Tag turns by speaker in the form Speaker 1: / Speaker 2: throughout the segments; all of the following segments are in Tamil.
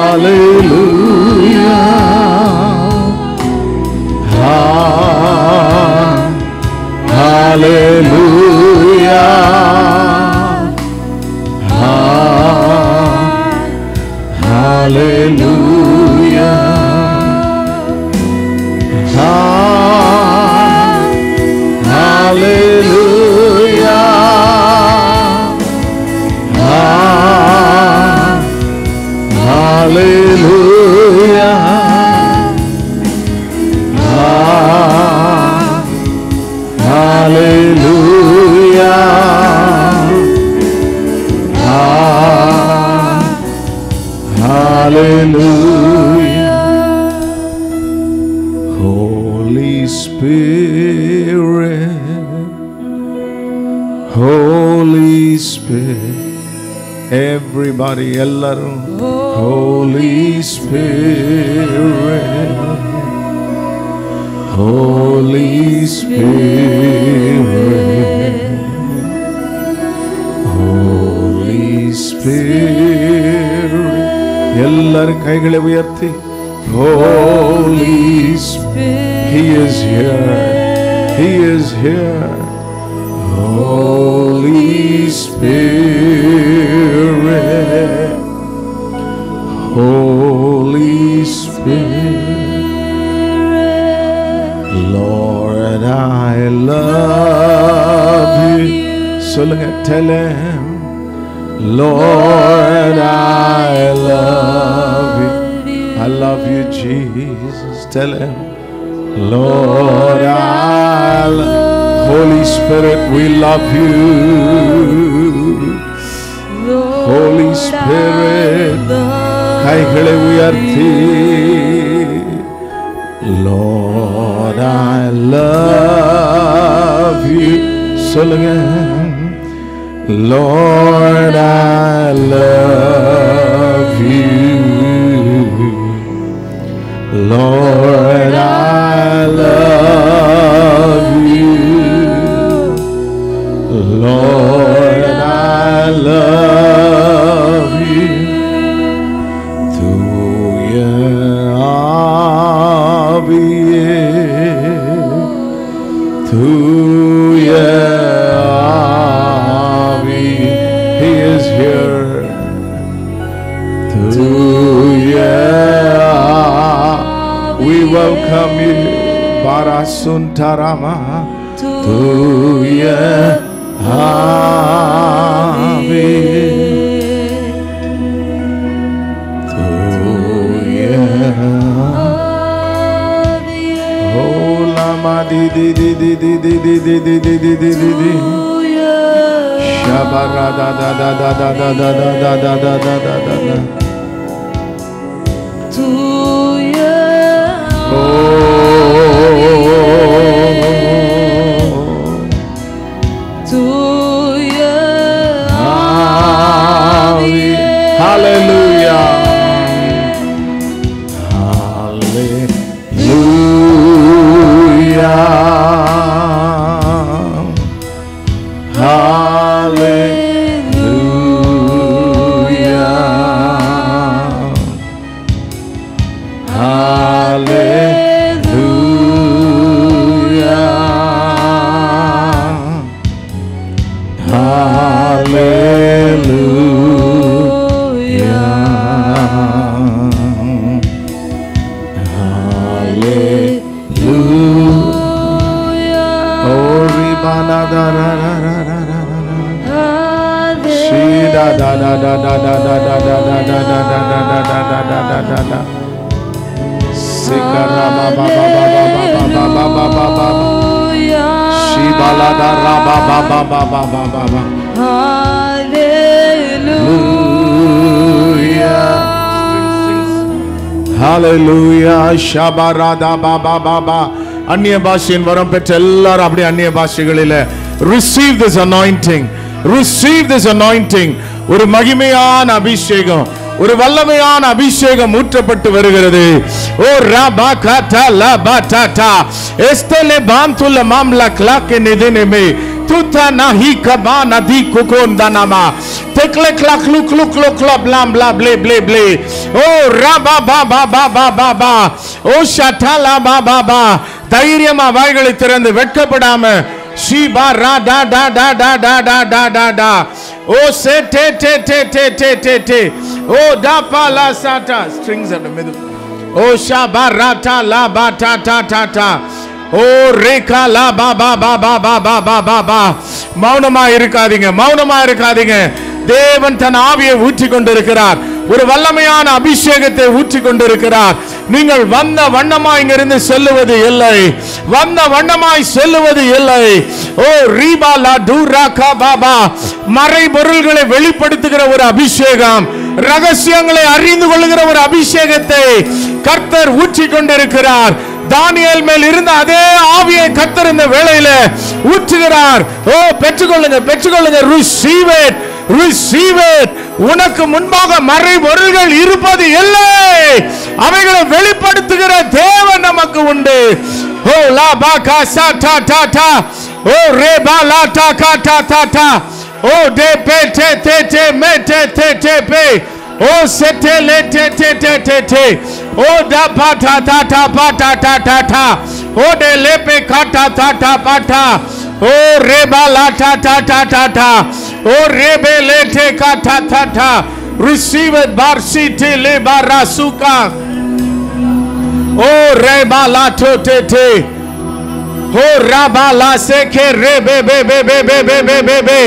Speaker 1: Hallelujah. Hallelujah. Hallelujah. Hallelujah. Hallelujah. Hallelujah. Hallelujah. Holy Spirit, Holy Spirit, everybody, ellarum, Holy Spirit, Holy Spirit, Holy Spirit, ellarum kaigale uyarthi, Holy Spirit, He is here, He is here, Holy Spirit, Holy Spirit, Lord, I love you. Solunga, tell Him, Lord, I love you. I love you, Jesus. Tell Him, Lord, I love. Holy Spirit, we love you. Holy Spirit, kaigale uyarthi, Lord, I love you. Solunga, Lord, I love you. Lord, I love you. Lord, I love you. Tu He is here. We welcome you. Parasuntarama. Tuya Ave. Tuya Oh Lama di di di di di di di di di di di di di Shabara da da da da da da da da da da da da da da. Hallelujah. Hallelujah. Hallelujah. Hallelujah. Hallelujah. Shabarada baba baba. Anniya bhashayin varam petra ellarum appadi anniya bhashagalile receive this anointing. Receive this anointing. ஒரு மகிமையான அபிஷேகம், ஒரு வல்லமையான அபிஷேகம் ஊற்றப்பட்டு வருகிறது. ஓ ரபா கதா லபா தா எஸ்தலே பாந்துல மாம்லா கிளாக்கே நிதனமே துதா நஹி கபா நதி குகோந்தனமா tekle klak luk luk luk la bla bla ble ble ble. Oh raba ba ba ba ba ba ba. Oh shatala ba ba ba. தைரியமா வாய்களை திறந்து வெட்கப்படாம ஷீபா ரா டா டா டா டா டா டா டா டா டா. ஓ சே டே டே டே டே டே டே டே. ஓ டா பா லா சாட்டா ஸ்ட்ரிங்ஸ் அந்த மிது. ஓ ஷாபா ரா டா லா பா டா டா டா டா. ஓ ரேகா லா பா பா பா பா பா பா பா பா பா. மௌனமா இருக்காதீங்க, மௌனமா இருக்காதீங்க. தேவன் தன் ஆவியை ஊற்றி கொண்டிருக்கிறார். ஒரு வல்லமையான அபிஷேகத்தை ஊற்றி கொண்டிருக்கிறார். நீங்கள் வந்த வண்ணமாய் இங்கிருந்து செல்லுவது இல்லை, வந்த வண்ணமாய் செல்லுவது இல்லை. ஓ ரீபா லா டூரா கா பாபா. மறை பொருள்களை வெளிப்படுத்துகிற ஒரு அபிஷேகம், ரகசியங்களை அறிந்து கொள்ளுகிற ஒரு அபிஷேகத்தை கர்த்தர் ஊற்றி கொண்டிருக்கிறார். தானியேல் மேல் இருந்த அதே ஆவியை கர்த்தர் இந்த வேளையில ஊற்றுகிறார். ஓ பெற்றுக்கொள்ளுங்க, பெற்றுக்கொள்ளுங்க. receive it, receive it. உனக்கு முன்பாக மறை பொருள்கள் இருப்பது இல்லை, அவைகளை வெளிப்படுத்துகிற தேவன் நமக்கு உண்டு. ஓ லா பா கா சா டா டா டா. ஓ ரே பா லா டா கா டா டா டா. ஓ டே பே டே டே டே மே டே டே டே பே. ஓ செ டே லே டே டே டே டே டே. ஓ டா பா டா டா டா பா டா டா டா டா. ஓ டே லே பே கா டா டா டா பா டா. ஓ ரே பா லா டா டா டா டா டா. ஓ ரே பே லே டே கா டா டா டா. receive it barsi te le barasuka. ஓ ரே பா லா டோ டே டே. ஓ ரா பா லா சே கே ரே பே பே பே பே பே பே பே பே பே.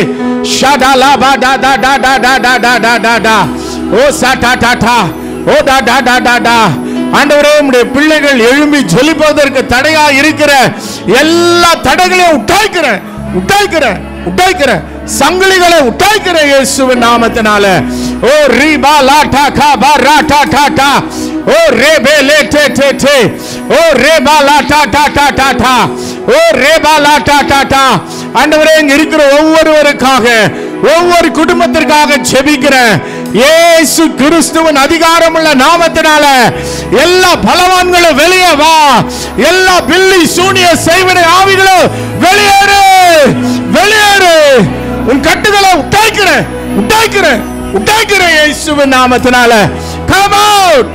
Speaker 1: ஷடா லா பா டா டா டா டா டா டா டா டா டா டா. ஓ சா டா டா டா. ஓ டா டா டா டா டா. ஆண்டவரே, உம்முடைய பிள்ளைகள் எழும்பி ஜொலிப்பதற்கு தடையா இருக்கிற எல்லா தடைகளையும் உட்டாய்க்கிறேன், உட்டாய்க்கிறேன், உட்டாய்க்கிறேன். சங்கிலிகளை உட்டாய்க்கிற இயேசுவின் நாமத்தினால. ஓ ரீபா லா டா கா பா ரா டா டா டா. ஓ ரே பே லே டே டே டே. ஓ ரே பா லா டா டா டா டா டா. ஓ ரே பா லா டா டா டா. ஆண்டவரே, இங்க இருக்கிற ஒவ்வொருவருக்காக, ஒவ்வொரு குடும்பத்திற்காக ஜெபிக்கிறேன். இயேசு கிறிஸ்துவின் அதிகாரமுள்ள நாமத்தினால எல்லா பலவான்களும் வெளியே வா, எல்லா பில்லி சூனிய செய்வினை ஆவிகளும் வெளியேறு, வெளியேறு. உன் கட்டுகளை உட்டாய்க்கிறேன், உட்டாய்க்கிறேன், உட்டாய்க்கிறேன் இயேசுவின் நாமத்தினால. come out.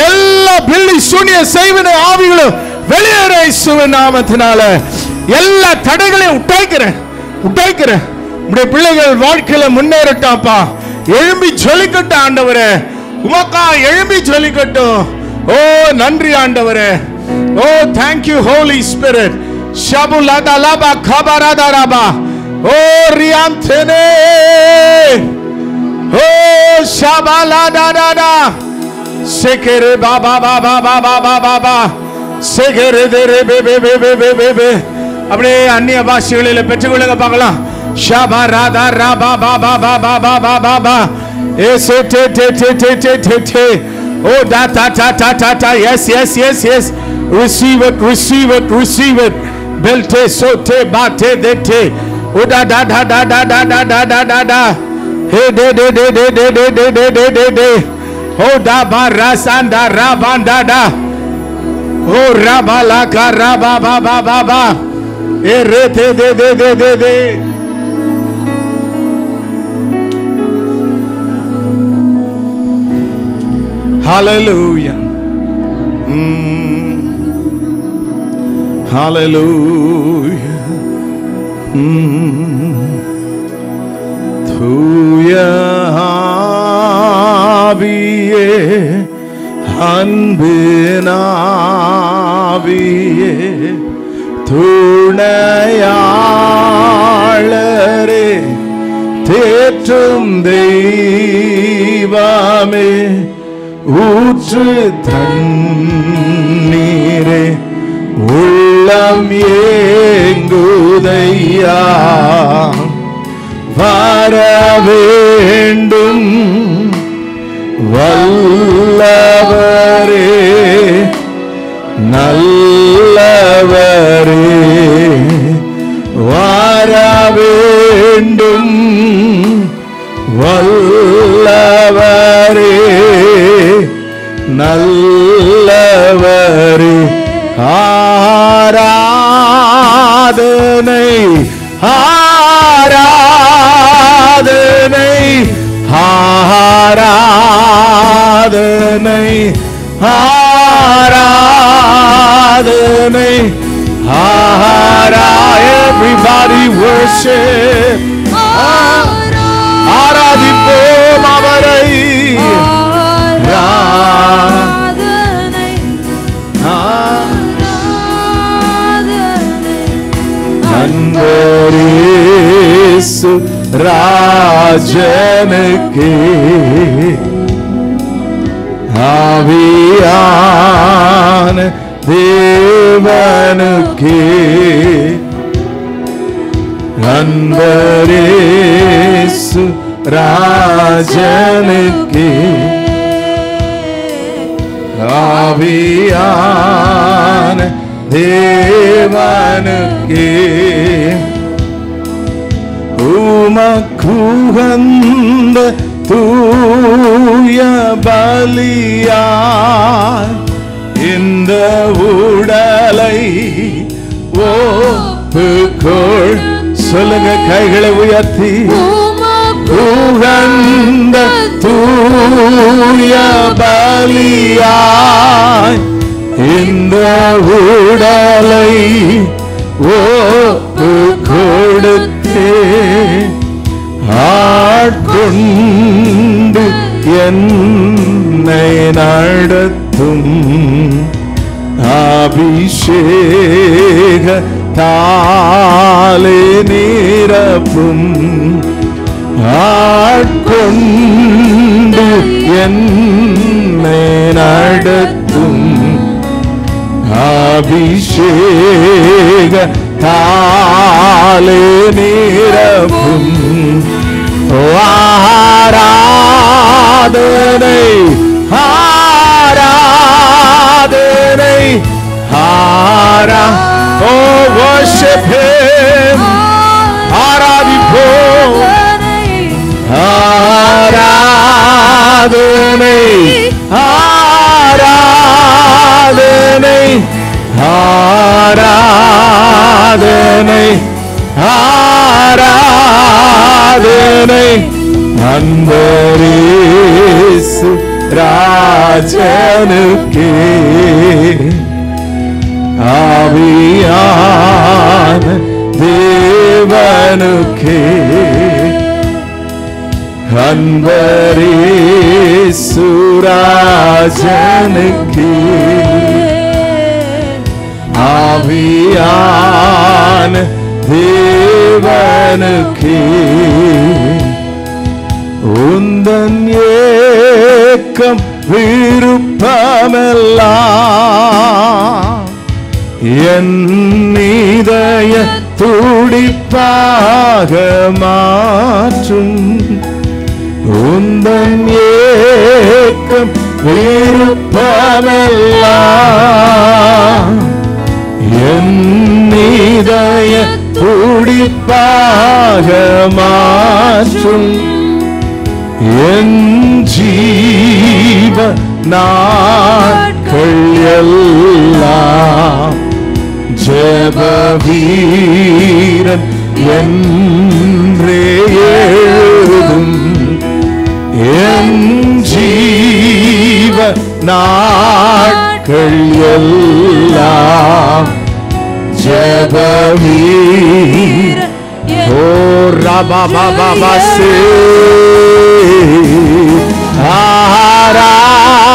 Speaker 1: எல்லா பில்லி சூனிய செய்வினை ஆவிகளும் வெளியேறு இயேசுவின் நாமத்தினால. எல்லா தடைகளையும் உட்டாய்க்கிறேன், உட்டாய்க்கிறேன். உடைய பிள்ளைகள் வாழ்க்கையில முன்னேறட்டாப்பா. எழும்பி ஜொலிக்கட்டும் ஆண்டவரே, உமக்கா எழும்பி ஜொலிக்கட்டும். ஓ நன்றி ஆண்டவரே. ஓ thank you holy spirit. ஷபுலதா லபா கபரதா ரபா. ஓ ரியாம் தெனே. ஓ ஷபலதா டா. செகரே பாபா பாபா பாபா பாபா பா. செகரே தேரே பே பே பே பே பே பே. அப்படியே அந்நிய பாஷைகளில பெற்றுக்கொள்ளுங்க பார்க்கலாம். ஷபா ராதா ரபா பாபா பாபா பாபா பாபா. ஏசே டே டே டே டே டே டே டே. ஓ டா டா டா டா டா டா. Yes yes yes yes. receive it, receive it, receive it. belte sote bate dete. O da da da da da da da da da da da. He de de de de de de de de de de de. O da ba rasanda rabanda da. O rabala ka raba ba ba ba ba. E re te de de de de de. Hallelujah. Hallelujah. தூய ஆவியே, அன்பினாவியே, துணையாளரே, தேற்றும் தெய்வமே, ஊற்று தண்ணீரே, உள்ளம் ஏங்குதையா, வர வேண்டும் வல்லவரே, நல்லவரே, வர வேண்டும் வல்லவரே, நல்லவரே. ஆராதனை ஆராதனை ஆராதனை everybody worship ஆராதிப்போம் அவரை அன்பரேசு ராஜனுக்கே ஆவியான தேவனுக்கே அன்பரேசு ராஜனுக்கே ஆவியான தேவனுக்கே உமக்குகந்த தூய பலியாய் இந்த உடலை ஒப்புக்கொள். சொல்லுங்க கைகளை உயர்த்தி. உகந்த தூய பலியாய் இந்த உடலை ஒப்புக்கொடுத்தே ஆட்கொண்டு என்னை நடத்தும் அபிஷேக தாலே நிரப்பும் ஆட்கொண்டு என்னை நடத்தும் அபிஷேக தாலே நிரப்பும் ஆராதனை ஆராதனை oh worship him ஆராதிப்போம் ஆராதனை ஆராதனை ஆராதனை ஆராதனை அன்பரேசு ராஜனுக்கே ஆவியான தேவனுக்கே அன்பரேசு ராஜனுக்கே ஆவியான தேவனுக்கே உந்தன் ஏக்கம் விருப்பமெல்லாம் என் இதய துடிப்பாக மாற்றும் உந்தன் ஏக்கம் விருப்பமெல்லாம் என் இதய துடிப்பாக மாற்றும் என் ஜீவ நாட்கள் எல்லாம் ஜெப வீரன் என்றே எழுதும் என் ஜீவ நாட்கள் எல்லாம் ஜெப வீரன் ஓ ரபா பாபா சே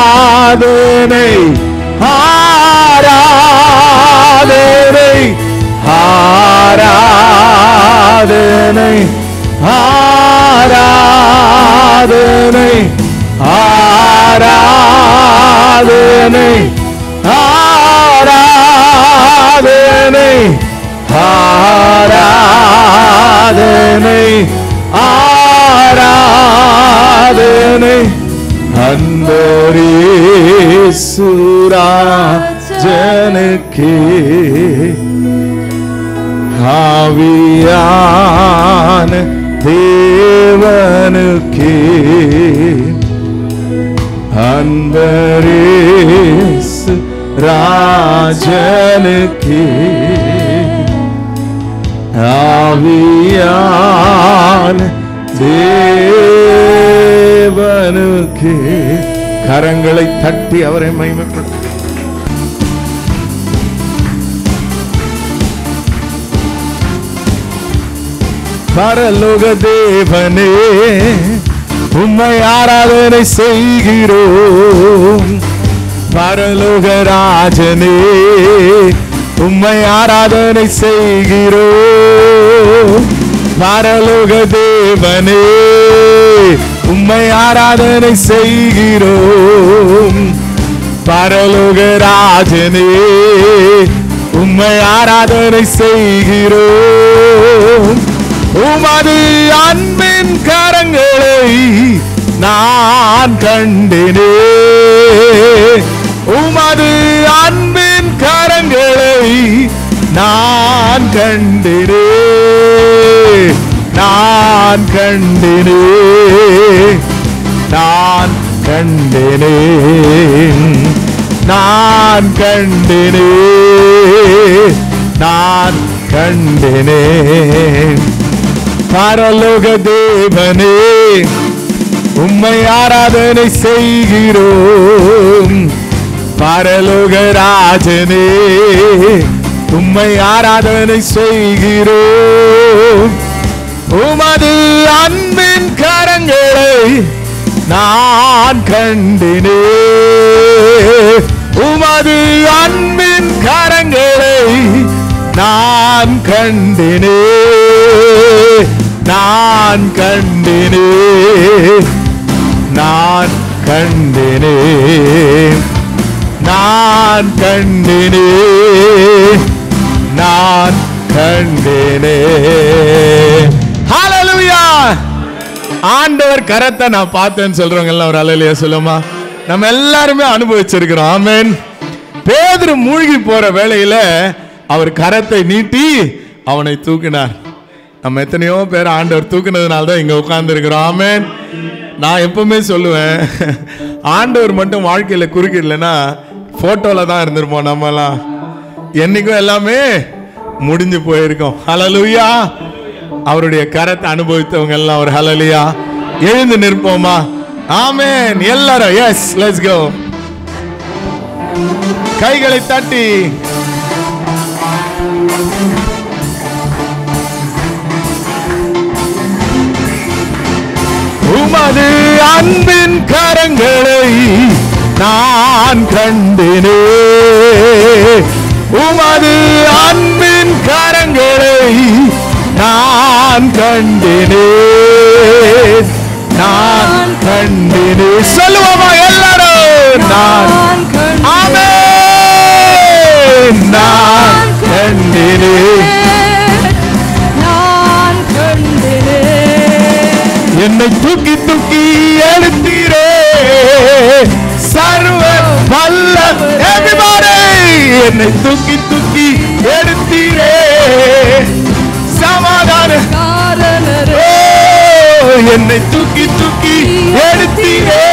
Speaker 1: ஆராதனை ஆராதனை ஆராதனை ஆராதனை ஆராதனை ஆராதனை ஆராதனை ஆராதனை அன்பரேசு ராஜனுக்கே ஆவியான தேவனுக்கே அன்பரேசு ராஜனுக்கே ஆவியான தேவனுக்கே கரங்களை தட்டி அவரை மகிமைப்படுத்த. பரலோக தேவனே உம்மை ஆராதனை செய்கிறோம். பரலோக ராஜனே உம்மை ஆராதனை செய்கிறோம். பரலோக தேவனே உம்மை ஆராதனை செய்கிறோம். பரலோக ராஜனே உம்மை ஆராதனை செய்கிறோம். உமது அன்பின் கரங்களை நான் கண்டினே. உமது அன்பின் கரங்களை நான் கண்டினே. நான் கண்டினே. நான் கண்டினே. நான் கண்டினே. நான் கண்டினே. பரலோக தேவனே உம்மை ஆராதனை செய்கிறோம். பரலோக ராஜனே உம்மை ஆராதனை செய்கிறோம். உமது அன்பின் கரங்களை நான் கண்டினே. உமது அன்பின் கரங்களை நான் கண்டினே. நான் கண்டினே. நான் கண்டினே. நான் கண்டினே. நான் கண்டினே. ஹல்லேலூயா. ஆண்டவர் கரத்தை நான் பார்த்தேன்னு சொல்றவங்க எல்லாம் ஒரு ஹல்லேலூயா சொல்லுமா. நம்ம எல்லாருமே அனுபவிச்சிருக்கிறோம். ஆமென். பேதுரு மூழ்கி போற வேளையில அவர் கரத்தை நீட்டி அவனை தூக்கினார். நம்ம எத்தனையோ பேர் ஆண்டவர் தூக்கினதுனால தான் இங்க உட்கார்ந்து இருக்கிறோம். ஆமென். நான் எப்பவுமே சொல்லுவேன், ஆண்டவர் மட்டும் வாழ்க்கையில குறுக்கிடலைன்னா போட்டோல தான் இருந்திருப்போம். நம்மலாம் என்னைக்கும் எல்லாமே முடிஞ்சு போயிருக்கோம். ஹல்லேலூயா. அவருடைய கரத்தை அனுபவித்தவங்க எல்லாம் ஒரு ஹல்லேலூயா. எழுந்து நிற்போமா? ஆமென். எல்லாரும் எஸ், லெட்ஸ் கோ. கைகளை தட்டி உமது அன்பின் கரங்களை நான் கண்டினே. உமது அன்பின் கரங்களை நான் கண்டினே. நான் கண்டினே. சொல்லுவோமா எல்லாரும்? நான் ஆமென். நான் கண்டினே. என்னை தூக்கி தூக்கி எடுத்தீரே சர்வ வல்ல. எவ்ரிபடி என்னை தூக்கி தூக்கி எடுத்தீரே சமாதான. என்னை தூக்கி தூக்கி எடுத்தீரே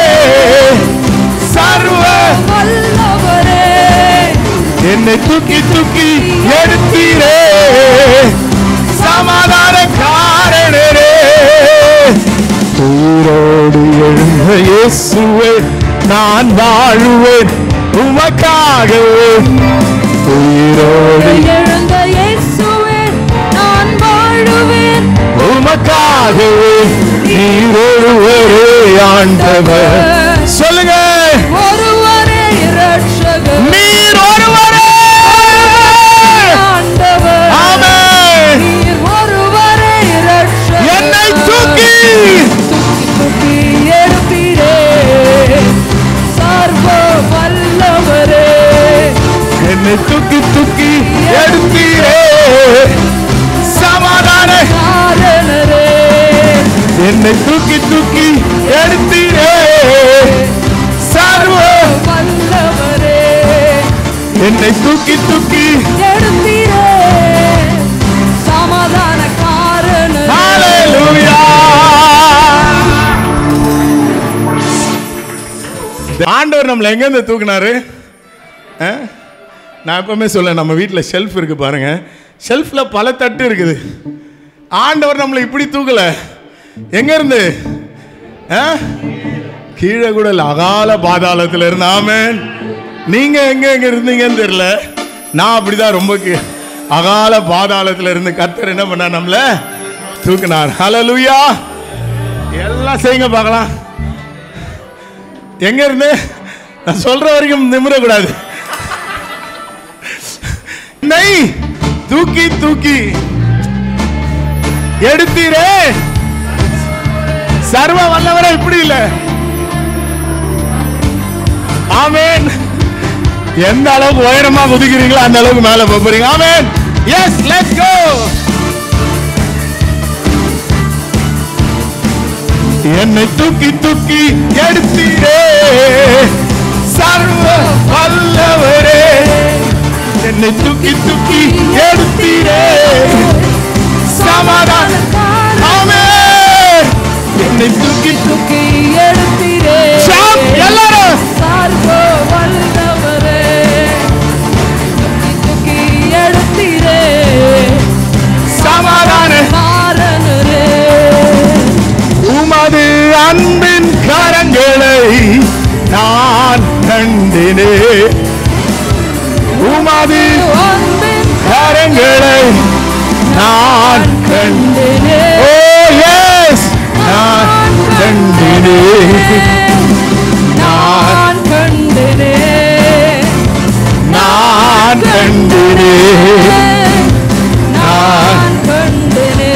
Speaker 1: சர்வ வல்லவரே. என்னை தூக்கி தூக்கி எடுத்தீரே சமாதான காரணரே. உயிரோடு எழுந்த இயேசுவே நான் வாழுவேன் உமக்காகவே. உயிரோடு எழுந்த இயேசுவே நான் வாழுவேன் உமக்காகவே. நீர் ஒருவரே ஆண்டவர். சொல்லுங்க. ஒருவரே இரட்சகர். நீர் ஒருவரே ஆண்டவர். ஆமென். நீர் ஒருவரே இரட்சகர். என்னை தூக்கி தூக்கி எடுத்தீரே சர்வ வல்லவரே. என்னை தூக்கி தூக்கி எடுத்தீரே சமாதான காரணரே. என்னை தூக்கி தூக்கி எடுத்தீரே சர்வ வல்லவரே. என்னை தூக்கி தூக்கி எடுத்தீரே சமாதான காரணரே. ஹல்லேலூயா. ஆண்டவர் நம்மளை எங்க இருந்து தூக்குனாரு? நான் எப்பவுமே சொல்ல, நம்ம வீட்டில் ஷெல்ஃப் இருக்கு பாருங்க, ஷெல்ஃப்ல பல தட்டு இருக்குது. ஆண்டவர் நம்மளை இப்படி தூக்கல. எங்க இருந்து? கீழே கூட அகால பாதாளத்தில் இருந்த. ஆமென். நீங்க எங்க இருந்தீங்கன்னு தெரியல, நான் அப்படிதான் ரொம்ப அகால பாதாளத்தில் இருந்து கர்த்தர் என்ன பண்ணார், நம்மள தூக்கினார். ஹல்லேலூயா. எல்லாம் செய்யுங்க பார்க்கலாம். எங்க இருந்து நான் சொல்ற வரைக்கும் நிமிரக்கூடாது. தூக்கி தூக்கி எடுத்தீரே சர்வ வல்லவரே. இப்படி இல்ல. ஆமென். எந்த அளவுக்கு உயரமா குதிக்கிறீங்களோ அந்த அளவுக்கு மேல போறீங்க. ஆமென். Yes, let's go. என்னை தூக்கி தூக்கி எடுத்தீரே சர்வ வல்லவரே. என்னை தூக்கி தூக்கி எடுத்தீரே சமாதானம். ஆமென். என்னை தூக்கி தூக்கி எடுத்தீரே எல்லாரும் சர்வ வல்லவரே. தூக்கி எடுத்தீரே சமாதானம் காரணரே. உமது அன்பின் கரங்களை நான் கண்டினே. உமது அன்பின் கரங்களை நான் கண்டினே. ஓ எஸ், நான் கண்டினே. நான் கண்டினே. நான் கண்டினே. நான் கண்டினே.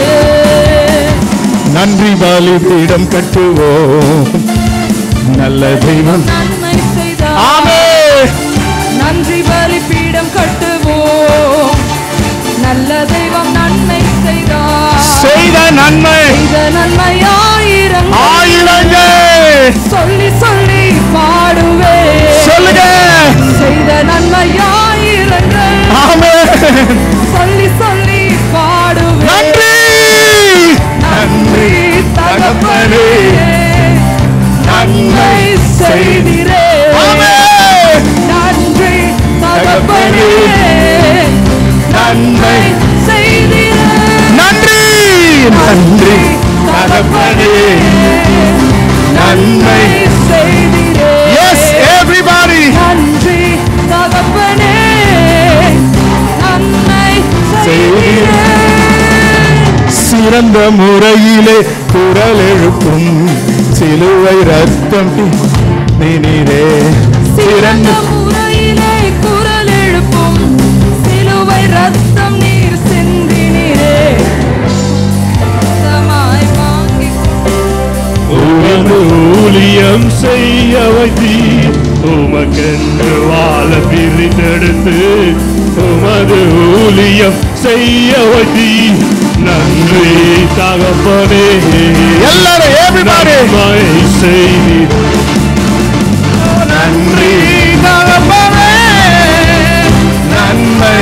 Speaker 1: நன்றி பலிபீடம் கட்டுவோம், நல்ல தெய்வம் நன்மை செய்தார். ஆமென். நன்றி பலிபீடம் கட்டுவோம், நல்ல தெய்வம் நன்மை செய்தார். செய்த நன்மை ஆயிரம் ஆயிரங்கள் சொல்லி சொல்லி பாடுவே. சொல்லுங்க. செய்த நன்மை ஆயிரங்கள். ஆமென். சொல்லி சொல்லி பாடுவே. நன்றி நன்றி தகப்பனே, நன்மை செய்திரே. ஆமென். நன்றி தகப்பனே, நன்மை செய்திரே. நன்றி நன்றி தகப்பனே, நன்மை செய்திரே. S, everybody. நன்றி தகப்பனே, நன்மை செய்திரே. சிறந்த முறையிலே குரல் எழுப்பும் சிலுவை ரத்தம் நீரே. சிறந்த முறையிலே குரல் எழுப்பும் சிலுவை ரத்தம் நீர் சிந்தினீரே. சமாய் வாங்கி உமது ஊழியம் செய்ய வைத்தீர். உமக்கென்று வாழ பிரித்தெடுத்து உமது ஊழியம் செய்ய வைத்தீர். நன்றி தகப்பனே. எல்லாரும் everybody செய்தீர். நன்றி தகப்பனே, நன்மை.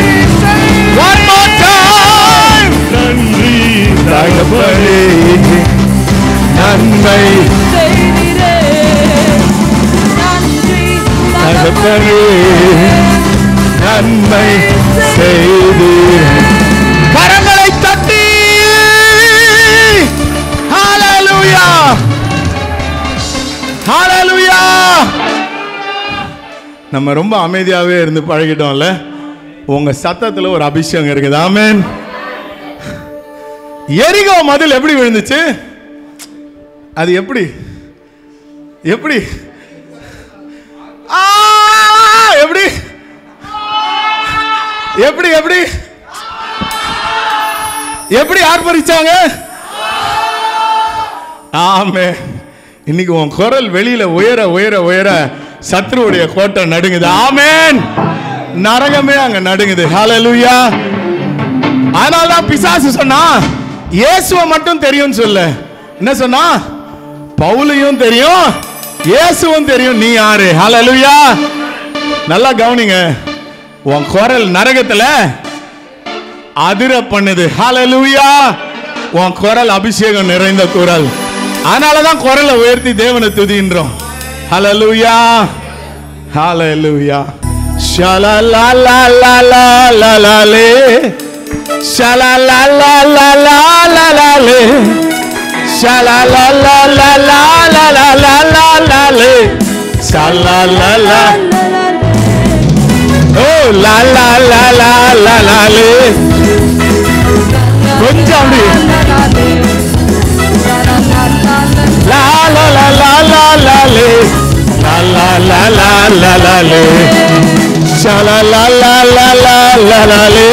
Speaker 1: One more time. நன்றி தகப்பனே, நன்மை செய்தீரே. நன்றி தகப்பனே, நன்மை செய்தீரே. கரங்களை தட்டி ஹalleluya, ஹalleluya. நம்ம ரொம்ப அமைதியாவே இருந்து பழகிட்டோம்ல. உங்க சத்தத்துல ஒரு அபிஷேகம் இருக்குது. ஆமென். எரிகோ மதில் எப்படி விழுந்துச்சு? அது எப்படி எப்படி எப்படி எப்படி எப்படி எப்படி ஆர்ப்பரிச்சாங்க? ஆமென். இன்னைக்கு உன் குரல் வெளியில உயர உயர உயர சத்ருவுடைய கோட்டை நடுங்குது. ஆமென். நரகமே அங்க நடுங்குது. ஹalleluya. அதனாலதான் பிசாசு சொன்னா இயேசுவை மட்டும் தெரியும் சொல்ல. என்ன சொன்னா? பவுலையும் தெரியும், இயேசுவும் தெரியும். நீ யாரு? ஹalleluya. நல்லா கவனிங்க. உன் குரல் நரகத்துல அதிர பண்ணுது. ஹalleluya. உன் குரல் அபிஷேகம் நிறைந்த குரல். அதனாலதான் குரலை உயர்த்தி தேவனை துதின்றோம். ஹalleluya, ஹalleluya. ஷலலலலலலலே, ஷலலலலலலலே, ஷலலலலலலலலலலே ஷலலலல ஓ லலலலலலலே கொஞ்சம் அப்படி லலலலலலலே லலலலலலலே ஷலலலலலலலே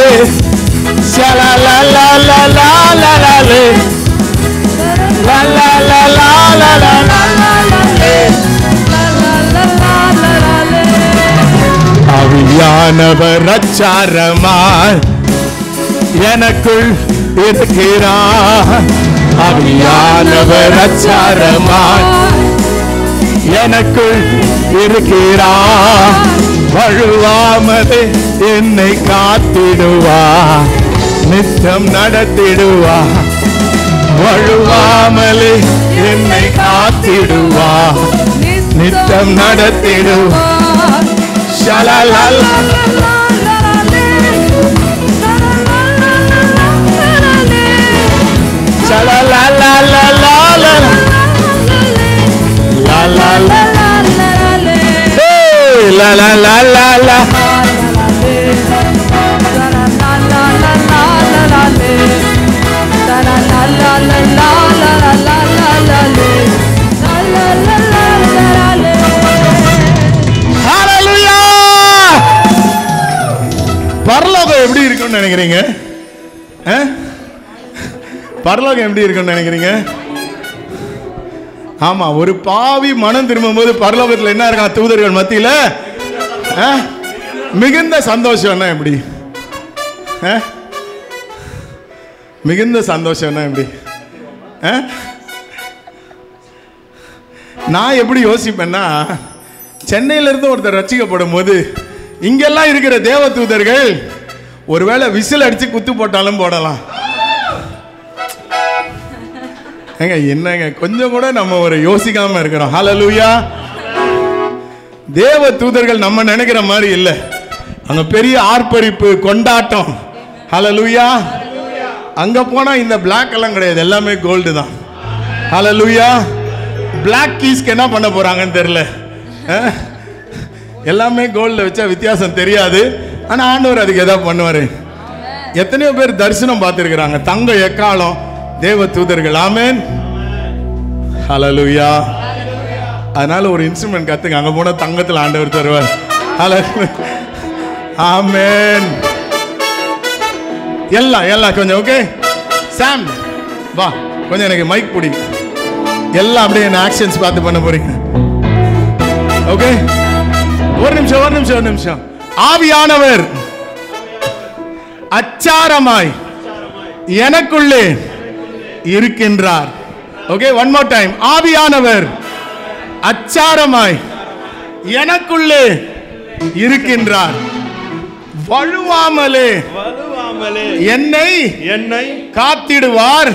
Speaker 1: ஷலலலலலலலே ஆவியானவர் அச்சாரமாய் எனக்குள் இருக்கிறார். ஆவியானவர் அச்சாரமாய் எனக்குள் இருக்கிறார். வழுவாமலே என்னை காத்திடுவார், நித்தம் நடத்திடுவார். வழுவாமலே என்னை காத்திடுவார், நித்தம் நடத்திடுவார். ஷலலல் பரலோகம் எப்படி இருக்குன்னு நினைக்கிறீங்க? பரலோகம் எப்படி இருக்குன்னு நினைக்கிறீங்க? ஆமா, ஒரு பாவி மனம் திரும்பும் போது பரலோகத்தில் என்ன இருக்கா? தூதர்கள் மத்தியில மிகுந்த சந்தோஷம்னா எப்படி? மிகுந்த சந்தோஷம்னா எப்படி? நான் எப்படி யோசிப்பேன்னா, சென்னையில இருந்து ஒருத்தர் ரட்சிக்கப்படும் போது இங்கெல்லாம் இருக்கிற தேவ தூதர்கள் ஒருவேளை விசில் அடிச்சு குத்து போட்டாலும் போடலாம். என்னங்க கொஞ்சம் கூட நம்ம ஒரு யோசிக்காம இருக்கிறோம். ஹல்லேலூயா. தேவ தூதர்கள் நம்ம நினைக்கிற மாதிரி இல்லை. அங்க பெரிய ஆர்ப்பரிப்பு, கொண்டாட்டம். ஹல்லேலூயா. அங்க போனா இந்த பிளாக் எல்லாம் கிடையாது, எல்லாமே கோல்டு தான். ஹல்லேலூயா. பிளாக் கீஸ்க்கு என்ன பண்ண போறாங்கன்னு தெரியல. எல்லாமே கோல்ட்ல வச்சா வித்தியாசம் தெரியாது. ஆனா ஆண்டவர் அதுக்கு ஏதாவது பண்ணுவாரு. எத்தனையோ பேர் தரிசனம் பார்த்திருக்கிறாங்க, தங்க எக்காலம் தேவ தூதர்கள். ஆமென். ஹல்லேலூயா. அதனால ஒரு இன்ஸ்ட்ருமெண்ட் கத்துங்க, அங்க போனா தங்கத்தில் ஆண்டவர் தருவார். ஆமென். எல்லாம் கொஞ்சம் ஓகே. சாம் வா, கொஞ்சம் எனக்கு மைக் பிடி. எல்லாம் அப்படியே என்ன ஆக்ஷன்ஸ் பார்த்து பண்ண போறீங்க. ஓகே, ஒரு நிமிஷம். ஆவியானவர் அச்சாரமாய் எனக்குள்ளே இருக்கின்றார். Okay, one more time. ஆவியானவர் அச்சாரமாய் எனக்குள்ளே இருக்கின்றார். வழுவாமலே என்னை காத்திடுவார்,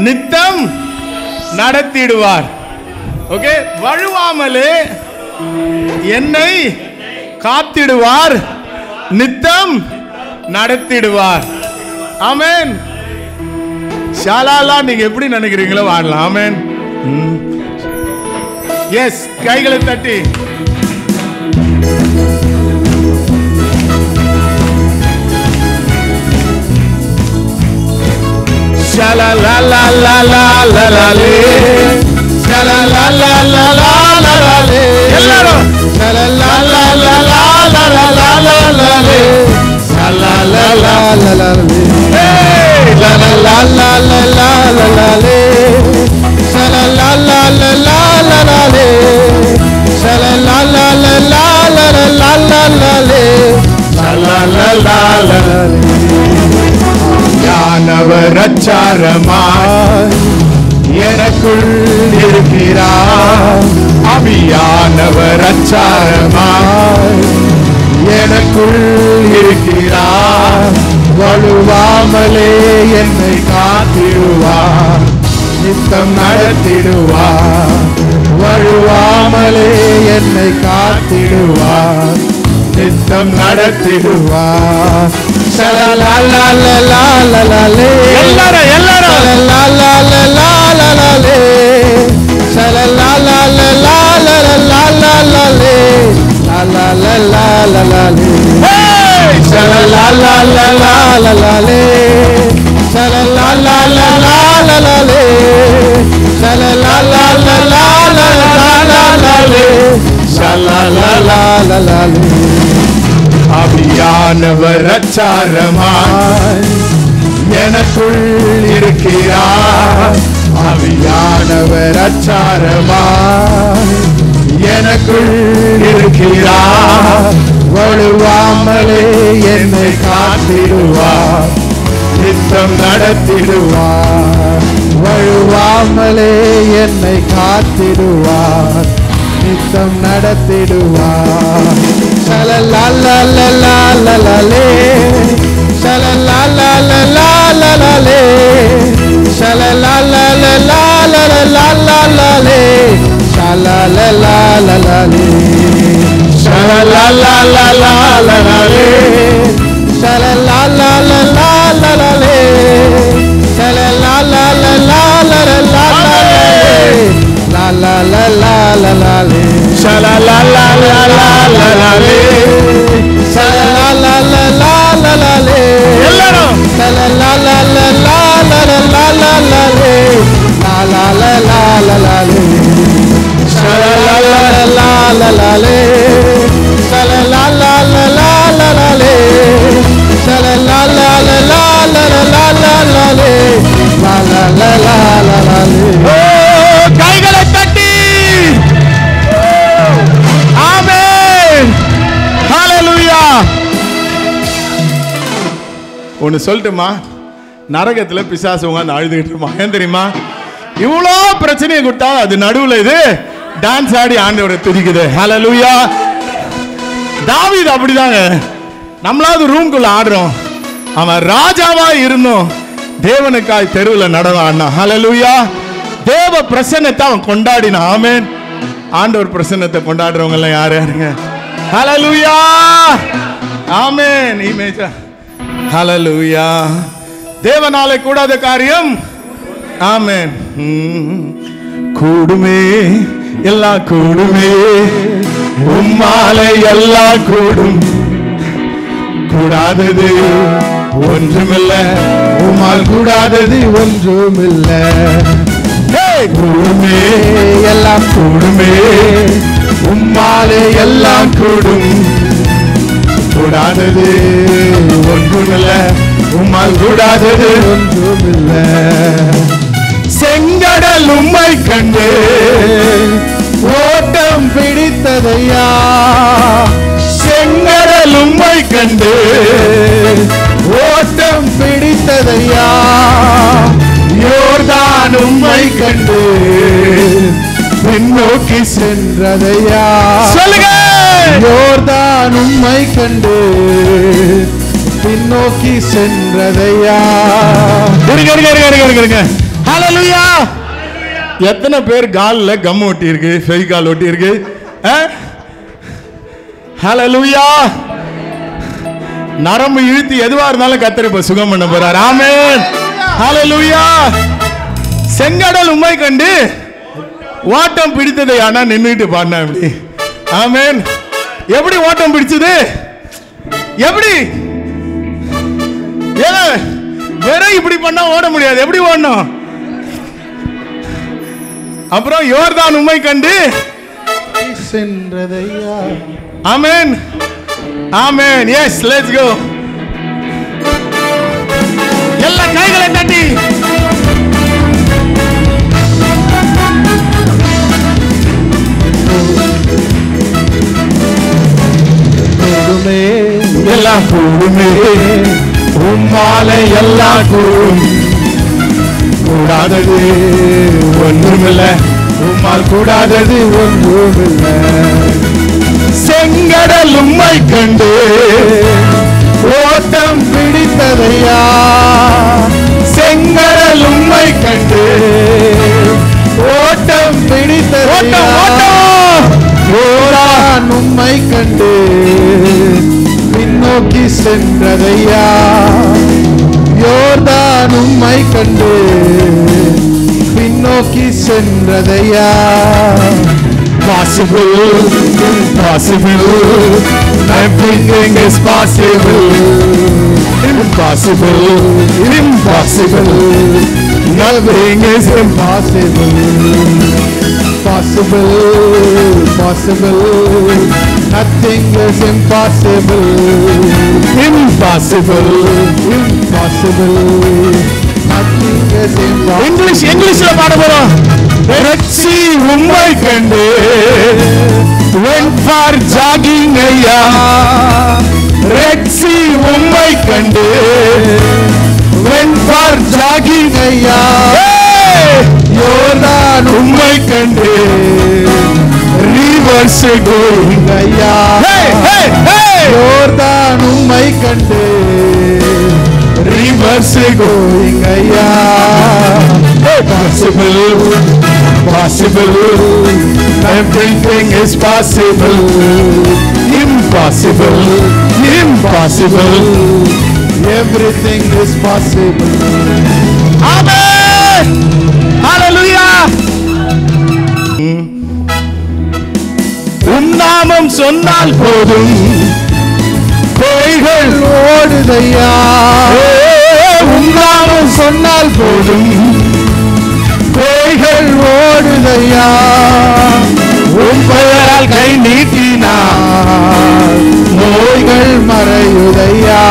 Speaker 1: நித்தம் நடத்திடுவார். ஓகே, வழுவாமலே என்னை காத்திடுவார், நித்தம் நடத்திடுவார். ஆமென். ஷாலாலா நீங்க எப்படி நினைக்கிறீங்களோ வாழலாம். ஆமென். எஸ், கைகளை தட்டி ஷலலலலலலலே ஷலலலலலலலே எல்லாரும் ஷலலலலலலலலே ஷலலலலலலலே ஷலலலலலலலே ஷலலலலலலலே ஷலலலலலலலே ஷலலலலலலே. ஞானவர் அச்சாரமாய் எனக்குள் இருக்கிறார். அபியானவர் அச்சாரமாய் எனக்குள் இருக்கிறார். வழுவாமலே என்னை காத்திடுவார், நித்தம் நடத்திடுவார். வழுவாமலே என்னை காத்திடுவார், நித்தம் நடத்திடுவார். ஷலலலலலலலே எல்லாரும் ஷலலலலலலலே ஆவியானவர் அச்சாரமாய் எனக்குள் இருக்கிறார். ஆவியானவர் அச்சாரமாய் எனக்குள் இருக்கிறார். வழுவாமலே என்னை காத்திடுவார், நித்தம் நடத்திடுவார். வழுவாமலே என்னை காத்திடுவார், நித்தம் நடத்திடுவார். ஷலலாலலாலலாலே ஷலலாலலாலலாலே ஷலலாலலாலலாலே ஷலலாலலாலலாலே ஷலலாலலாலலாலே ஷலலாலலாலலாலே ஷலலாலலாலலாலே லாலலாலலாலே ஷலலாலலாலலாலே ஷலலாலலாலலாலே எல்லாரும் ஷலலாலலாலலாலே லாலலாலலாலே ஷலலாலலாலலாலே ஷலலாலலாலலாலே ஷலலாலலாலலாலே லாலலாலலாலே. கைகளை தட்டி ஆமென். ஹalleluya. ஒன்னு சொல்லட்டுமா, நரகத்துல பிசாசு உட்கார்ந்து அழுதுகிட்டு இருப்பான். ஏன் தெரியுமா? இவ்வளோ பிரச்சனையை கொடுத்தா அது நடுவுல இது டான்ஸ் ஆடி ஆண்டவரை துதிக்குது. ஹalleluya. தாவீது அப்படிதாங்க. நம்மளாவது ரூம்குள்ள ஆடுறோம், அவன் ராஜாவா இருந்தோம் தேவனுக்காய் தெருவில் நடனான். ஹalleluya. தேவ பிரசன்னத்தை அவன் கொண்டாடினான். ஆமென். ஆண்டவர் பிரசன்னத்தை கொண்டாடுறவங்க எல்லாம் யாரு யாருங்க? ஹalleluya. ஆமென். இமேஜா ஹalleluya. தேவனாலே கூடாத காரியம் ஆமென். கூடுமே எல்லாம் கூடுமே, உம்மாலே எல்லாம் கூடும். கூடாதது ஒன்றுமில்ல, உம்மால் கூடாதது ஒன்றுமில்ல. கூடுமே எல்லாம் கூடுமே, உம்மாலே எல்லாம் கூடும். கூடாதது ஒன்றுமில்ல, உம்மால் கூடாதது ஒன்றுமில்ல. செங்கடல் உம்மை கண்டு ஓட்டம் பிடித்ததையா, செங்கடல் உம்மை கண்டு ஓட்டம் பிடித்ததையா. யோர்தான் உம்மை கண்டு பின்னோக்கி சென்றதையா. சொல்லுங்க. யோர்தான் உம்மை கண்டு பின்னோக்கி சென்றதையா. ஹalleluya. எத்தனை பேர் கால்ல கம் ஒட்டி இருக்கு, ஃபெவிகால் ஒட்டி இருக்கு? ஹalleluya. நரம்பு இழுத்து எதுவா இருந்தாலும் கர்த்தர் இப்ப சுகம் பண்ண போறார். ஆமென். ஹalleluya. செங்கடல் உம்மை கண்டு ஓட்டம் பிடித்ததை ஆனா நின்னுட்டு பாடினா எப்படி? ஆமென். எப்படி ஓட்டம் பிடிச்சது? எப்படி? வெறும் இப்படி பண்ணா ஓட முடியாது. எப்படி ஓடணும்? அப்புறம் யோர்தான் உம்மை கண்டு சென்றதையா. ஆமென். ஆமென். எஸ், லெட்ஸ் கோ. எல்லா கைகளை தட்டி கூடுமே எல்லாம் கூடுமே, உம்மாலே எல்லாம் கூடும். கூடாதது ஒன்றுமில்ல, உம்மால் கூடாதது ஒன்றுமில்ல. செங்கடல் உம்மை கண்டு ஓட்டம் பிடித்ததையா, செங்கடல் உம்மை கண்டு ஓட்டம் பிடித்ததையா. யோர்தான் உம்மை கண்டு பின்னோக்கி சென்றதையா. யோர்தான் உம்மை கண்டு பின்னோக்கி
Speaker 2: நோக்கி சென்றதையா.
Speaker 1: Possible, impossible, everything is possible. Impossible, impossible, nothing is impossible.
Speaker 2: Possible, possible, nothing is impossible.
Speaker 1: Impossible,
Speaker 2: Impossible, nothing is impossible.
Speaker 1: Englishல பாட போறோம். Red Sea உம்மை கண்டு went for jogging ஐயா. Red Sea உம்மை கண்டு went for jogging ஐயா. யோர்தான் உம்மை கண்டு rivers going ஐயா.
Speaker 2: யோர்தான் உம்மை கண்டு
Speaker 1: rivers going ஐயா. Possible, possible, everything is possible. Impossible, impossible,
Speaker 2: everything is possible.
Speaker 1: Amen. Hallelujah. உன் நாமம் சொன்னால் போதும் பேய்கள்
Speaker 2: ஓடுதையா.
Speaker 1: உன் நாமம் சொன்னால் போதும் பேய்கள்
Speaker 2: ஓடுதையா.
Speaker 1: உன் பெயரால் கை நீட்டினார்
Speaker 2: நோய்கள் மறையுதையா.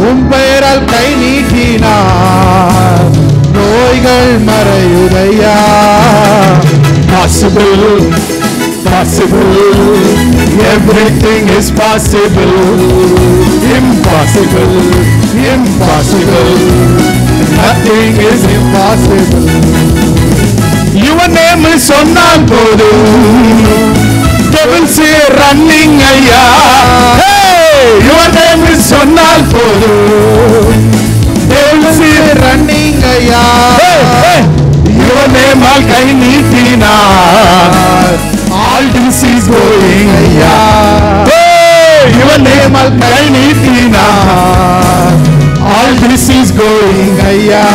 Speaker 2: உன் பெயரால் கை நீட்டினார் நோய்கள் மறையுதையா.
Speaker 1: Possible, possible, everything is possible. Impossible, impossible, nothing is
Speaker 2: impossible.
Speaker 1: Your name is சொன்னால் போதும் devils are running ஐயா. Your name is சொன்னால் போதும் devils are
Speaker 2: running ஐயா.
Speaker 1: Your name ஆல் கை நீட்டினார் all disease going ஐயா. Your name ஆல் கை நீட்டினார் all disease going ஐயா.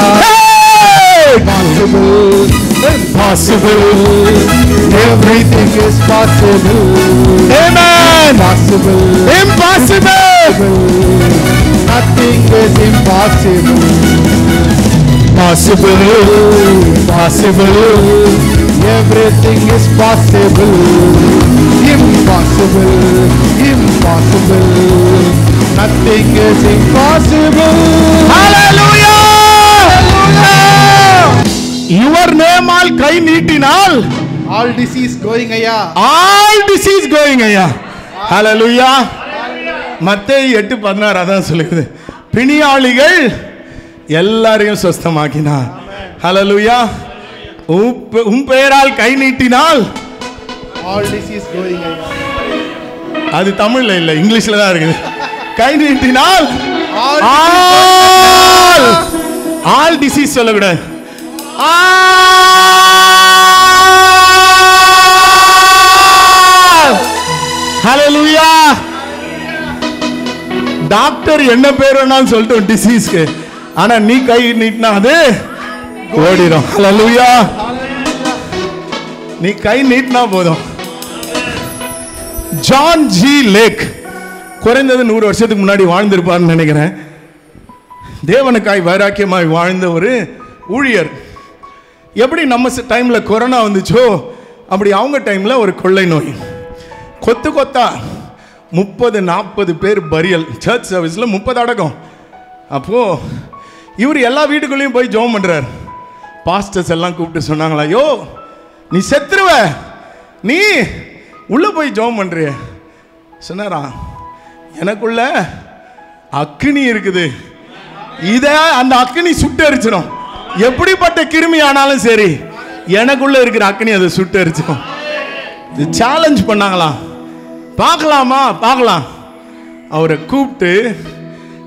Speaker 2: Possible,
Speaker 1: Possible,
Speaker 2: everything is possible.
Speaker 1: Amen.
Speaker 2: Possible,
Speaker 1: Impossible,
Speaker 2: nothing is impossible.
Speaker 1: Possible, possible,
Speaker 2: everything is possible. Impossible, impossible, nothing is impossible.
Speaker 1: Hallelujah. Your name ஆல் கை நீட்டினால்
Speaker 2: all disease going ஐயா.
Speaker 1: all disease going ஐயா. Hallelujah. மத்தேயு 8:16 அதான் சொல்லுது. பிணியாளிகள் எல்லாரையும் சுஸ்தமாக்கினார். Hallelujah. உன் பெயரால் கை நீட்டினால்
Speaker 2: all disease going ஐயா.
Speaker 1: அது தமிழ்ல இல்ல, இங்கிலீஷ்ல தான் இருக்குது. கை நீட்டினால் ஆல் டிசீஸ் சொல்லக்கூடாது. ஹalleluya. டாக்டர் என்ன பேர் வேணாலும் சொல்லிட்டு டிசீஸ்க்கு, ஆனா நீ கை நீட்டினா அது ஓடிடும். ஹalleluya. நீ கை நீட்டினா போதும். ஜான் ஜி லேக் குறைந்தது 100 வருஷத்துக்கு முன்னாடி வாழ்ந்திருப்பார்னு நினைக்கிறேன். தேவனுக்காய் வைராக்கியமாய் வாழ்ந்த ஒரு ஊழியர். எப்படி நம்ம டைம்ல கொரோனா வந்துச்சோ அப்படி அவங்க டைம்ல ஒரு கொள்ளை நோய். கொத்து கொத்தா 30-40 பேர் பரியல். சர்ச் சர்வீஸ்ல 30 அடக்கம். அப்போ இவர் எல்லா வீட்டுக்குள்ளேயும் போய் ஜெபம் பண்றார். பாஸ்டர்ஸ் எல்லாம் கூப்பிட்டு சொன்னாங்களா, யோ நீ செத்துருவ, நீ உள்ள போய் ஜெபம் பண்றிய. சொன்னாரா, எனக்குள்ள அக்கினி இருக்குது, இத அந்த அக்கினி சுட்டரிச்சிடும். எப்படிப்பட்ட கிருமி ஆனாலும் சரி, எனக்குள்ள இருக்கிற அக்கினி அதை சுட்டரிச்சிடும். சேலஞ்ச் பண்ணாங்களாம். பார்க்கலாமா, பார்க்கலாம். அவரை கூப்பிட்டு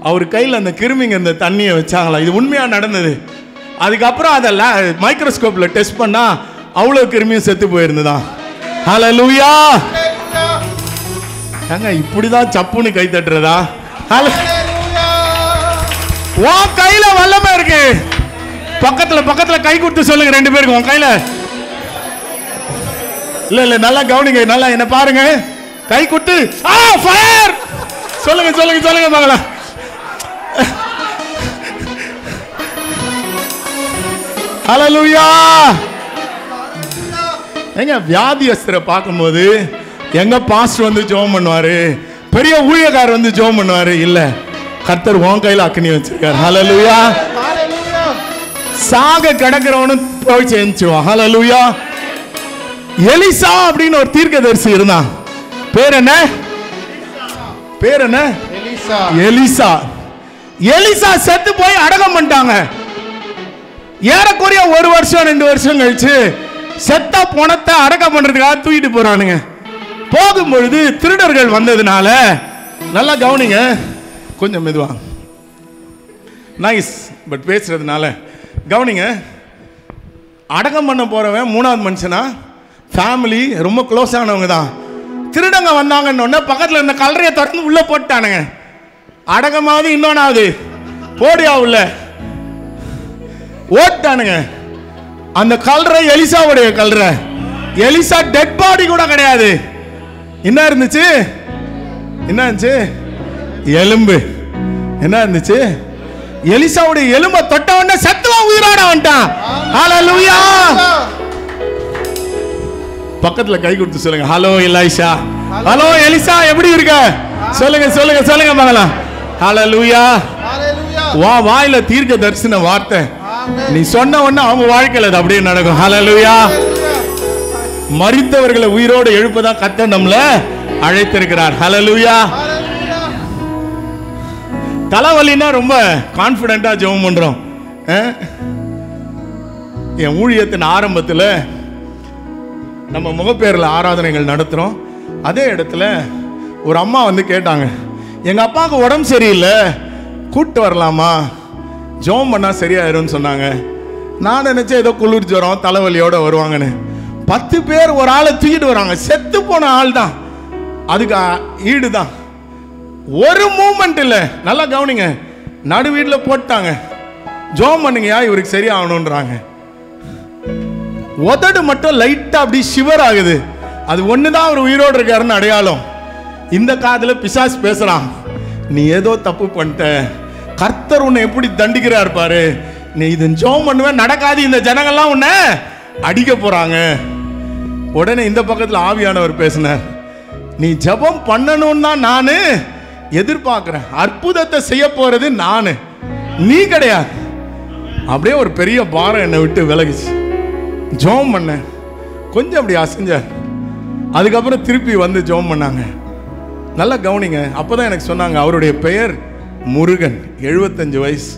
Speaker 1: அவர் கையில் அந்த கிருமிங்க அந்த தண்ணியை வச்சாங்களாம். இது உண்மையா நடந்தது. அதுக்கப்புறம் அதை மைக்ரோஸ்கோப்ல டெஸ்ட் பண்ணா அவ்வளோ கிருமியும் செத்து போயிருந்துதான். ஹalleluya. ஏங்க இப்படிதான் சப்புன்னு கை தட்டுறதா? உன் கையில வல்லமை இருக்கு. பக்கத்துல கை கொடுத்து சொல்லுங்க ரெண்டு பேருக்கு உங்க கையில. இல்ல நல்லா கவனிங்க, நல்லா என்ன பாருங்க, கை கொடுத்து ஃபயர் சொல்லுங்க பார்க்கலாம். ஹல்லேலூயா. எங்க வியாதியஸ்தரை பார்க்கும்போது எங்க பாஸ்டர் வந்து ஜெபம் பண்ணுவாரு, பெரிய ஊழியக்காரர் வந்து ஜெபம் பண்ணுவாரு. இல்ல, கர்த்தர் உன் கையில அக்கினி வச்சிருக்காரு. ஹல்லேலூயா. சாக கிடக்கிறவனும் போய் சேர்ந்துவான். ஹல்லேலூயா. எலிசா அப்படின்னு ஒரு தீர்க்கதரிசி இருந்தான். பேர் என்ன? எலிசா செத்து போய் அடக்கம் பண்ணிட்டாங்க. ஏறக்குறைய 1 வருஷம் 2 வருஷம் கழிச்சு செத்த பணத்தை அடக்கம் பண்றதுக்காக தூக்கிட்டு போறானுங்க. போகும்பொழுது திருடர்கள் வந்ததுனால, நல்லா கவனிங்க, கொஞ்சம் மெதுவா, நைஸ் பட் பேசுறதுனால கவனிங்க. அடக்கம் பண்ண போறவன் 3வது மனுஷனா, ஃபேமிலி ரொம்ப க்ளோஸ் ஆனவங்க தான். திருடங்க வந்தாங்கன்னு பக்கத்தில் இருந்த கல்லறையை திறந்து உள்ள போட்டானுங்க. அடக்கமாவது இன்னொன்னாவது போடியா உள்ள ஓட்டானுங்க. அந்த கல்லறை எலிசாவுடைய கல்லறை. எலிசா டெட் பாடி கூட கிடையாது. என்ன இருந்துச்சு? எலும்பு. என்ன இருந்துச்சு? எலிசாவுடைய எலும்பை தொட்ட உடனே செத்துவா உயிரோட வந்துட்டான். ஹல்லேலூயா. பக்கத்துல கை கொடுத்து சொல்லுங்க, ஹலோ எலிசா. ஹலோ எலிசா, எப்படி இருக்க? சொல்லுங்க மகளா. ஹல்லேலூயா. வா வாயில தீர்க்க தரிசன வார்த்தை நீ சொன்ன உடனே அவங்க வாழ்க்கையில அது அப்படியே நடக்கும். ஹல்லேலூயா. மரித்தவர்களை உயிரோடு எழுப்பதான் கர்த்தர் நம்மள அழைத்திருக்கிறார். ஹல்லேலூயா. தலைவலினா ரொம்ப கான்பிடென்ட்டா ஜெபம் பண்றோம். என் ஊழியத்தின் ஆரம்பத்தில் நம்ம முகப்பேரில் ஆராதனைகள் நடத்துகிறோம். அதே இடத்துல ஒரு அம்மா வந்து கேட்டாங்க, எங்கள் அப்பாவுக்கு உடம்பு சரியில்லை, கூப்பிட்டு வரலாமா, ஜெபம் பண்ணால் சரியாயிரும்னு சொன்னாங்க. நான் நினச்சேன் ஏதோ குளிர் ஜுரம் தலைவலியோடு வருவாங்கன்னு. 10 பேர் ஒரு ஆளை தூக்கிட்டு வராங்க. செத்து போன ஆள் தான், அதுக்கு ஈடு தான். ஒரு மூமெண்ட் இல்லை. நல்லா கவனிங்க, நடு வீட்டில் போட்டாங்க, ஜெபம் பண்ணுங்கயா இவருக்கு சரியாகணுன்றாங்க. உதடு மட்டும் லைட்டா அப்படி ஷிவர் ஆகுது. அது ஒண்ணுதான் அவர் உயிரோடு இருக்காருன்னு அடையாளம். இந்த காதுல பிசாசு பேசுறான், நீ ஏதோ தப்பு பண்ணிட்ட, கர்த்தர் உன்னை எப்படி தண்டிக்கிறார் பாரு, நீ இது ஜெபம் பண்ணுவேன் நடக்காது, இந்த ஜனங்கள்லாம் உன்னை அடிக்க போறாங்க. உடனே இந்த பக்கத்தில் ஆவியானவர் பேசினார், நீ ஜெபம் பண்ணணும்னு தான் நானு எதிர்பார்க்கிறேன், அற்புதத்தை செய்ய போறது நானு, நீ கிடையாது. அப்படியே ஒரு பெரிய பாரம் என்னை விட்டு விலகிச்சு. ஜெபம் பண்ண கொஞ்சம் அப்படி அசைஞ்சார். அதுக்கப்புறம் திருப்பி வந்து ஜெபம் பண்ணாங்க. நல்லா கவனிங்க. அப்போதான் எனக்கு சொன்னாங்க, அவருடைய பெயர் முருகன், 75 வயசு,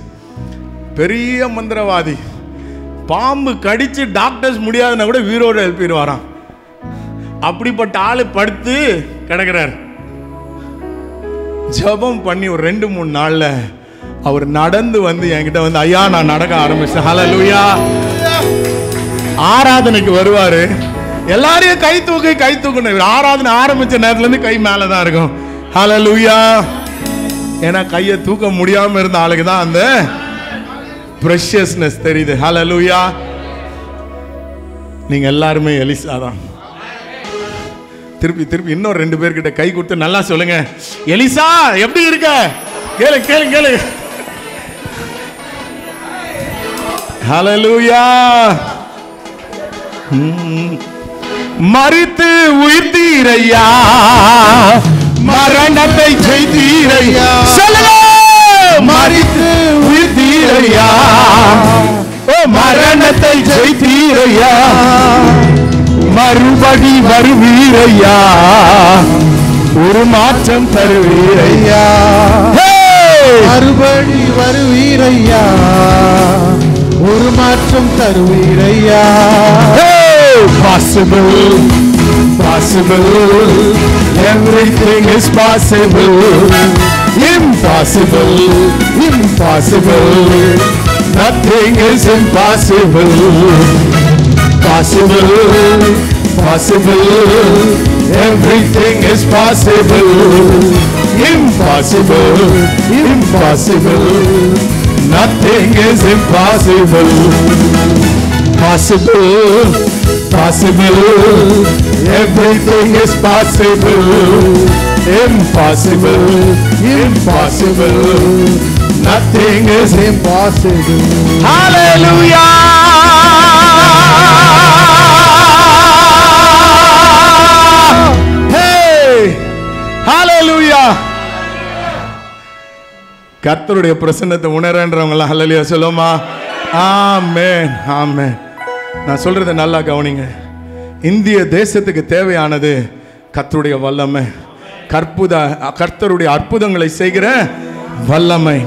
Speaker 1: பெரிய மந்திரவாதி. பாம்பு கடிச்சு டாக்டர்ஸ் முடியாதுன்னா கூட வீரோடு எழுப்பிடுவாராம். அப்படிப்பட்ட ஆளு படுத்து கிடக்கிறார். ஜெபம் பண்ணி ஒரு 2-3 நாள்ல அவர் நடந்து வந்து என்கிட்ட வந்து, ஐயா நான் நடக்க ஆரம்பிச்சேன். ஹல்லேலூயா. ஆராதனைக்கு வருவாரு, எல்லாரையும் கை தூக்கணும். ஆராதனை ஆரம்பிச்ச நேரத்துல இருந்து கை மேலதான் இருக்கும். ஹல்லேலூயா. ஏன்னா கையை தூக்க முடியாம இருந்த ஆளுக்கு தான் அந்த பிரஷியஸ்னஸ் தெரியுது. ஹல்லேலூயா. நீங்க எல்லாருமே எலிசா தான். திருப்பி இன்னொரு 2 பேர்கிட்ட கை கொடுத்து நல்லா சொல்லுங்க, எலிசா எப்படி இருக்க? கேளு. ஹல்லேலூயா. மரித்து உயிர்த்தீரையா, மரணத்தை ஜெயித்தீரையா. சொல்லுங்க, மரித்து உயிர்த்தீரையா, மரணத்தை ஜெயித்தீரையா, மறுபடி வருவீரையா, ஒரு மாற்றம் தருவீரையா,
Speaker 2: மறுபடி வருவீரையா, ஒரு மாற்றம் தருவீரையா.
Speaker 1: Possible, everything is possible. Impossible, nothing is impossible. Possible, everything is possible. Impossible, nothing is impossible. Possible, possible, everything is possible. Impossible, impossible, nothing is
Speaker 2: impossible.
Speaker 1: Hallelujah. Hey, hallelujah. கர்த்தருடைய பிரசன்னத்தை உணரன்றவங்கள ஹல்லேலூயா சொல்லுமா. ஆமென், ஆமென். நான் சொல்றதை நல்லா கவனிங்க. இந்திய தேசத்துக்கு தேவையானது கர்த்தருடைய வல்லமை, கர்த்தருடைய அற்புதங்களை செய்கிற வல்லமை.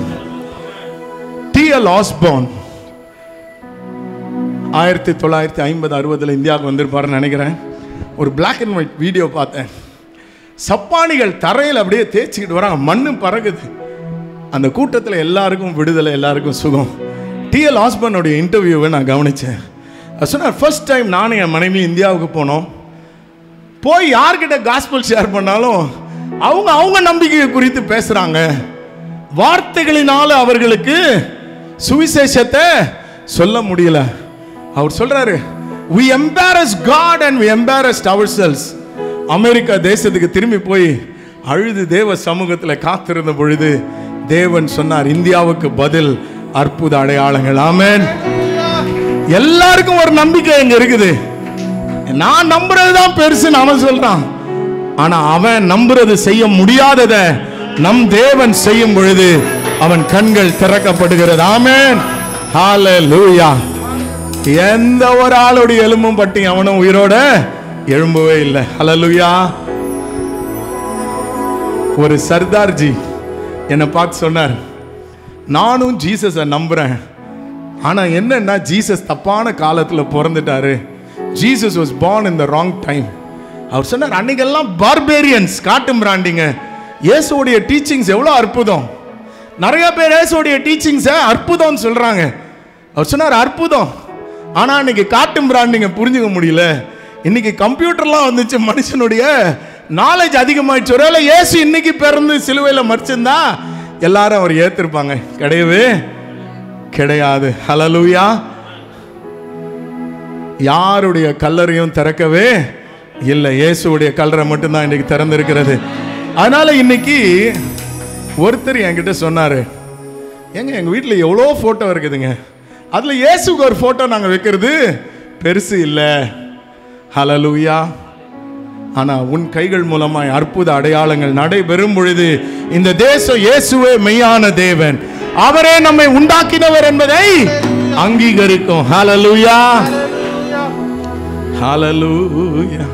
Speaker 1: T.L. Osborne 1950-60 இந்தியாவுக்கு வந்திருப்பாருன்னு நினைக்கிறேன். ஒரு பிளாக் அண்ட் ஒயிட் வீடியோ பார்த்தேன். சப்பானிகள் தரையில் அப்படியே தேய்ச்சிக்கிட்டு வராங்க, மண்ணு பறகுது. அந்த கூட்டத்தில் எல்லாருக்கும் விடுதலை, எல்லாருக்கும் சுகம். T.L. Osborneோடைய இன்டர்வியூவை நான் கவனித்தேன். சொன்னார், ஃபர்ஸ்ட் டைம் நானும் என் மனைவி இந்தியாவுக்கு போனோம். போய் யார்கிட்ட காஸ்பல் ஷேர் பண்ணாலும் அவங்க நம்பிக்கையை குறித்து பேசுகிறாங்க. வார்த்தைகளினால அவர்களுக்கு சுவிசேஷத்தை சொல்ல முடியல. அவர் சொல்றாரு, we embarrassed God and we embarrassed ourselves. America தேசத்துக்கு திரும்பி போய் அழுது தேவ சமூகத்தில் காத்திருந்த பொழுது தேவன் சொன்னார், இந்தியாவுக்கு பதில் அற்புத அடையாளங்கள். ஆமென். எல்லாருக்கும் ஒரு நம்பிக்கை இங்க இருக்குது. நான் நம்புறதுதான் பெருசுன்னு அவன் சொல்றான். ஆனா அவன் நம்புறது செய்ய முடியாதத நம் தேவன் செய்யும் பொழுது அவன் கண்கள் திறக்கப்படுகிறது. ஆமென், ஹல்லேலூயா. எந்த ஒரு ஆளுடைய எலும்பும் பட்டி அவனும் உயிரோட எழும்பவே இல்லை. ஹல்லேலூயா. ஒரு சர்தார்ஜி என்னை பார்த்து சொன்னார், நானும் ஜீசஸை நம்புறேன், ஆனா என்னன்னா ஜீசஸ் தப்பான காலத்தில் பிறந்துட்டாரு. Jesus was born in the wrong time. அவர் சொன்னார், அன்னைக்கெல்லாம் பார்பேரியன்ஸ், காட்டு மிராண்டிங்க. இயேசுடைய டீச்சிங்ஸ் எவ்வளோ அற்புதம். நிறைய பேர் இயேசுடைய டீச்சிங்ஸை அற்புதம்னு சொல்றாங்க. அவர் சொன்னார், அற்புதம். ஆனால் இன்னைக்கு காட்டு மிராண்டிங்க புரிஞ்சுக்க முடியல. இன்னைக்கு கம்ப்யூட்டர்லாம் வந்துச்சு, மனுஷனுடைய நாலேஜ் அதிகமாயிடுச்சு. ஒருவேளை இயேசு இன்னைக்கு பிறந்து சிலுவையில் மறிச்சிருந்தா எல்லாரும் அவர் ஏற்றிருப்பாங்க. கிடையவே கிடையாது. ஹல்லேலூயா. யாருடைய கல்லறையும் திறக்கவே இல்லை, இயேசுடைய கல்லறை மட்டும்தான் இன்னைக்கு திறந்திருக்கிறது. அதனால இன்னைக்கு ஒருத்தர் என்கிட்ட சொன்னாரு, எங்க வீட்டில் எவ்வளோ போட்டோ இருக்குதுங்க, அதில் இயேசுக்கு ஒரு போட்டோ நாங்கள் வைக்கிறது பெருசு இல்லை. ஹல்லேலூயா. ஆனால் உன் கைகள் மூலமாய் அற்புத அடையாளங்கள் நடைபெறும் பொழுது இந்த தேசம் இயேசுவே மெய்யான தேவன், அவரே நம்மை உண்டாக்கினவர் என்பதை அங்கீகரிக்கும். ஹல்லேலூயா, ஹல்லேலூயா.